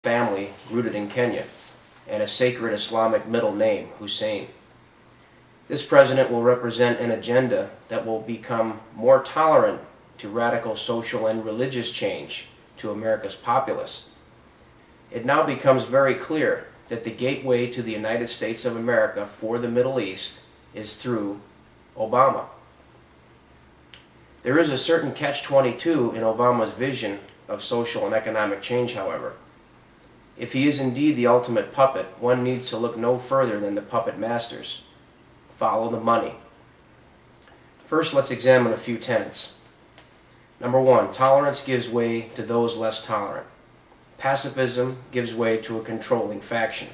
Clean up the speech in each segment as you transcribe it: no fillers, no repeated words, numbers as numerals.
family rooted in Kenya, and a sacred Islamic middle name, Hussein. This president will represent an agenda that will become more tolerant to radical social and religious change to America's populace. It now becomes very clear that the gateway to the United States of America for the Middle East is through Obama. There is a certain catch-22 in Obama's vision of social and economic change, however. If he is indeed the ultimate puppet, one needs to look no further than the puppet masters. Follow the money. First, let's examine a few tenets. Number one, tolerance gives way to those less tolerant. Pacifism gives way to a controlling faction.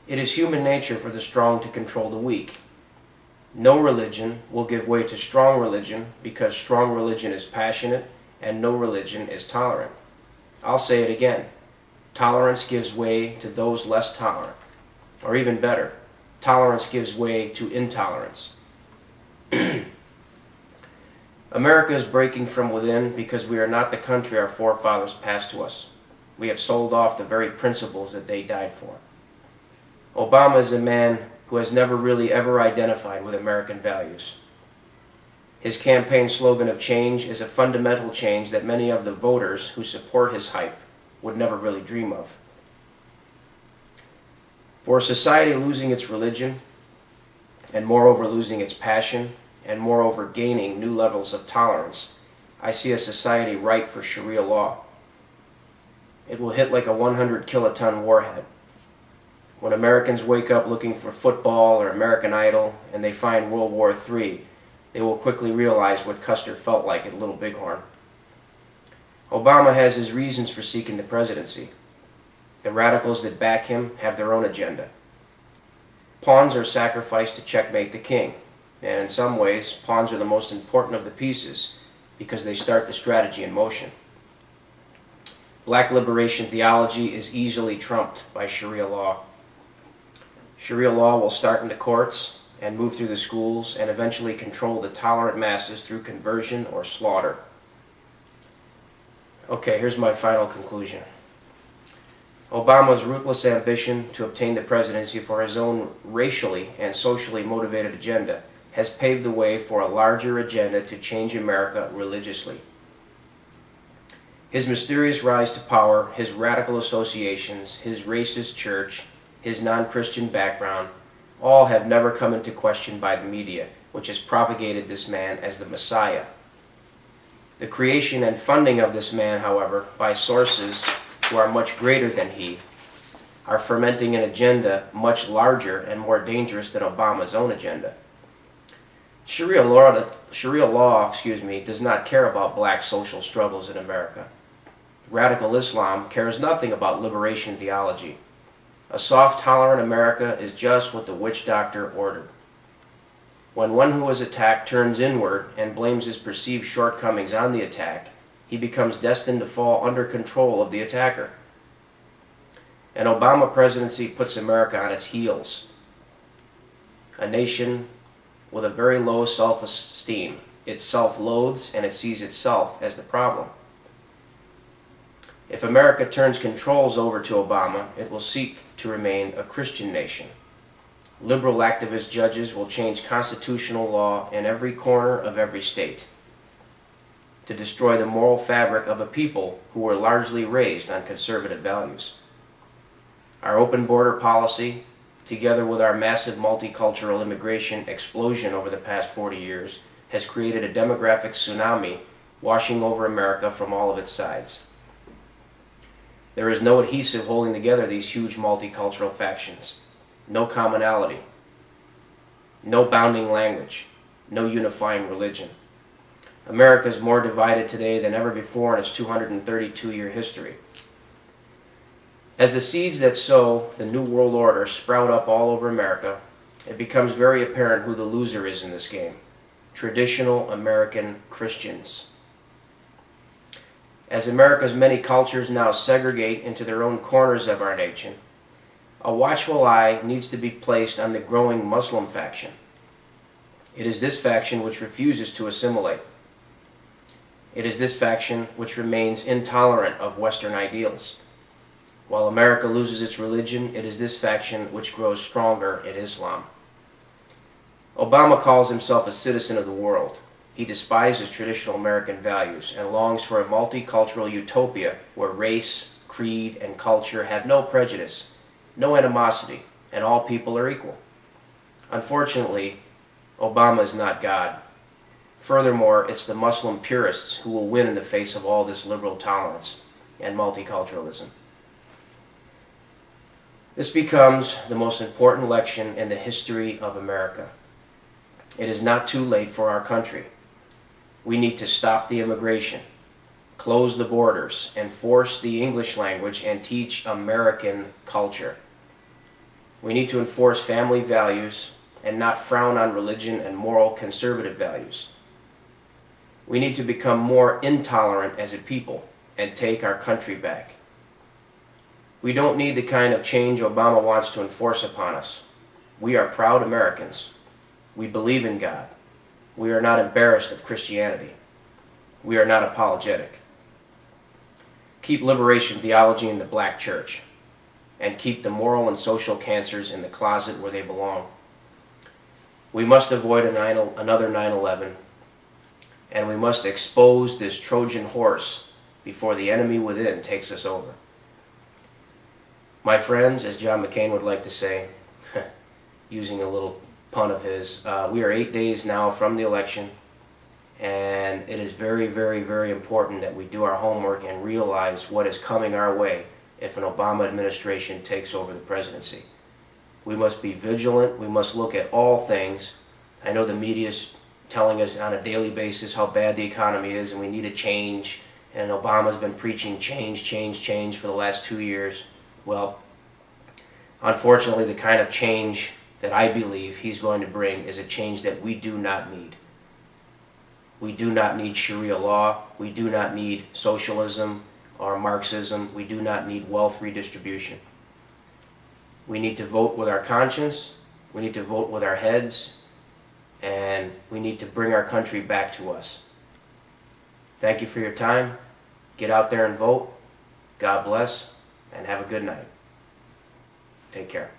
It is human nature for the strong to control the weak. No religion will give way to strong religion because strong religion is passionate and no religion is tolerant. I'll say it again. Tolerance gives way to those less tolerant. Or even better, tolerance gives way to intolerance. America is breaking from within because we are not the country our forefathers passed to us. We have sold off the very principles that they died for. Obama is a man who has never really ever identified with American values. His campaign slogan of change is a fundamental change that many of the voters who support his hype would never really dream of. For a society losing its religion, and moreover losing its passion, and moreover gaining new levels of tolerance, I see a society ripe for Sharia law. It will hit like a 100-kiloton warhead. When Americans wake up looking for football or American Idol and they find World War III, they will quickly realize what Custer felt like at Little Bighorn. Obama has his reasons for seeking the presidency. The radicals that back him have their own agenda. Pawns are sacrificed to checkmate the king, and in some ways, pawns are the most important of the pieces because they start the strategy in motion. Black liberation theology is easily trumped by Sharia law. Sharia law will start in the courts and move through the schools and eventually control the tolerant masses through conversion or slaughter. Okay, here's my final conclusion. Obama's ruthless ambition to obtain the presidency for his own racially and socially motivated agenda has paved the way for a larger agenda to change America religiously. His mysterious rise to power, his radical associations, his racist church, his non-Christian background, all have never come into question by the media, which has propagated this man as the Messiah. The creation and funding of this man, however, by sources who are much greater than he, are fermenting an agenda much larger and more dangerous than Obama's own agenda. Sharia law, does not care about black social struggles in America. Radical Islam cares nothing about liberation theology. A soft, tolerant America is just what the witch doctor ordered. When one who is attacked turns inward and blames his perceived shortcomings on the attack, he becomes destined to fall under control of the attacker. An Obama presidency puts America on its heels. A nation with a very low self-esteem. It self-loathes and it sees itself as the problem. If America turns controls over to Obama, it will seek to remain a Christian nation. Liberal activist judges will change constitutional law in every corner of every state to destroy the moral fabric of a people who were largely raised on conservative values. Our open border policy, together with our massive multicultural immigration explosion over the past 40 years, has created a demographic tsunami washing over America from all of its sides. There is no adhesive holding together these huge multicultural factions. No commonality. No bounding language. No unifying religion. America is more divided today than ever before in its 232-year history. As the seeds that sow the New World Order sprout up all over America, it becomes very apparent who the loser is in this game. Traditional American Christians. As America's many cultures now segregate into their own corners of our nation, a watchful eye needs to be placed on the growing Muslim faction. It is this faction which refuses to assimilate. It is this faction which remains intolerant of Western ideals. While America loses its religion, it is this faction which grows stronger in Islam. Obama calls himself a citizen of the world. He despises traditional American values and longs for a multicultural utopia where race, creed, and culture have no prejudice, no animosity, and all people are equal. Unfortunately, Obama is not God. Furthermore, it's the Muslim purists who will win in the face of all this liberal tolerance and multiculturalism. This becomes the most important election in the history of America. It is not too late for our country. We need to stop the immigration, close the borders, enforce the English language, and teach American culture. We need to enforce family values and not frown on religion and moral conservative values. We need to become more intolerant as a people and take our country back. We don't need the kind of change Obama wants to enforce upon us. We are proud Americans. We believe in God. We are not embarrassed of Christianity. We are not apologetic. Keep liberation theology in the black church, and keep the moral and social cancers in the closet where they belong. We must avoid another 9/11, and we must expose this Trojan horse before the enemy within takes us over. My friends, as John McCain would like to say, using a little pun of his, we are 8 days now from the election, and it is very, very, very important that we do our homework and realize what is coming our way if an Obama administration takes over the presidency. We must be vigilant. We must look at all things. I know the media is telling us on a daily basis how bad the economy is and we need a change, and Obama's been preaching change, change, change for the last 2 years. Well, unfortunately, the kind of change that I believe he's going to bring is a change that we do not need. We do not need Sharia law. We do not need socialism or Marxism. We do not need wealth redistribution. We need to vote with our conscience. We need to vote with our heads. And we need to bring our country back to us. Thank you for your time. Get out there and vote. God bless, and have a good night. Take care.